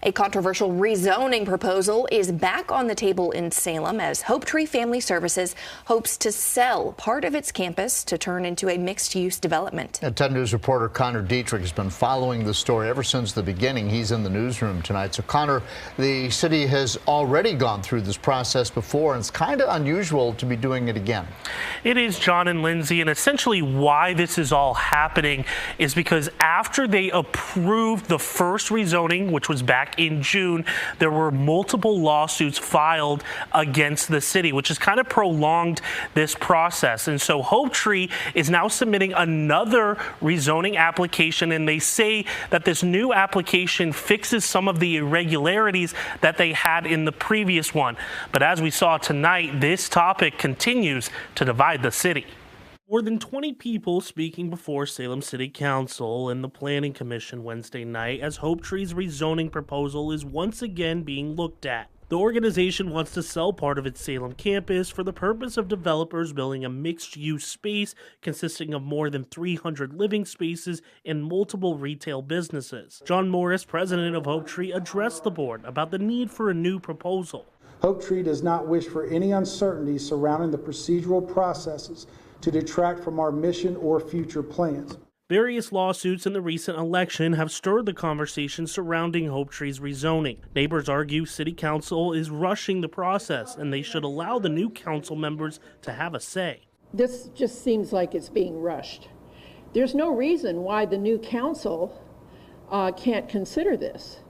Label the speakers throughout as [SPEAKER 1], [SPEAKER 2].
[SPEAKER 1] A controversial rezoning proposal is back on the table in Salem as HopeTree Family Services hopes to sell part of its campus to turn into a mixed-use development.
[SPEAKER 2] 10 News reporter Connor Dietrich has been following the story ever since the beginning. He's in the newsroom tonight. So, Connor, the city has already gone through this process before, and it's kind of unusual to be doing it again.
[SPEAKER 3] It is, John and Lindsay, and essentially why this is all happening is because after they approved the first rezoning, which was back in June, there were multiple lawsuits filed against the city, which has kind of prolonged this process. And so HopeTree is now submitting another rezoning application, and they say that this new application fixes some of the irregularities that they had in the previous one. But as we saw tonight, this topic continues to divide the city. More than 20 people speaking before Salem City Council and the Planning Commission Wednesday night as HopeTree's rezoning proposal is once again being looked at. The organization wants to sell part of its Salem campus for the purpose of developers building a mixed-use space consisting of more than 300 living spaces and multiple retail businesses. John Morris, president of HopeTree, addressed the board about the need for a new proposal.
[SPEAKER 4] HopeTree does not wish for any uncertainty surrounding the procedural processes to detract from our mission or future plans.
[SPEAKER 3] Various lawsuits in the recent election have stirred the conversation surrounding HopeTree's rezoning. Neighbors argue City Council is rushing the process and they should allow the new council members to have a say.
[SPEAKER 5] This just seems like it's being rushed. There's no reason why the new council can't consider this.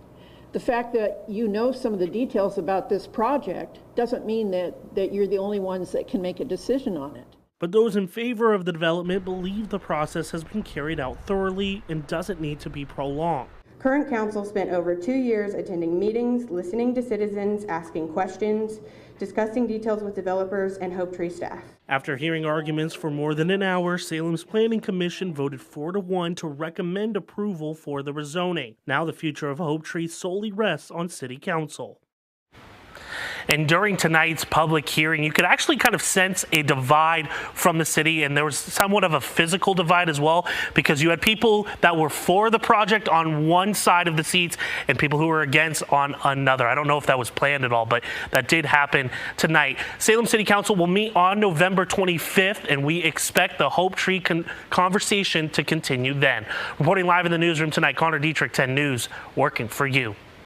[SPEAKER 5] The fact that you know some of the details about this project doesn't mean that you're the only ones that can make a decision on it.
[SPEAKER 3] But those in favor of the development believe the process has been carried out thoroughly and doesn't need to be prolonged.
[SPEAKER 6] Current council spent over 2 years attending meetings, listening to citizens, asking questions, discussing details with developers and HopeTree staff.
[SPEAKER 3] After hearing arguments for more than an hour, Salem's Planning Commission voted 4-1 to recommend approval for the rezoning. Now the future of HopeTree solely rests on City Council. And during tonight's public hearing, you could actually kind of sense a divide from the city, and there was somewhat of a physical divide as well, because you had people that were for the project on one side of the seats and people who were against on another. I don't know if that was planned at all, but that did happen tonight. Salem City Council will meet on November 25th, and we expect the HopeTree conversation to continue then. Reporting live in the newsroom tonight, Connor Dietrich, 10 News, working for you.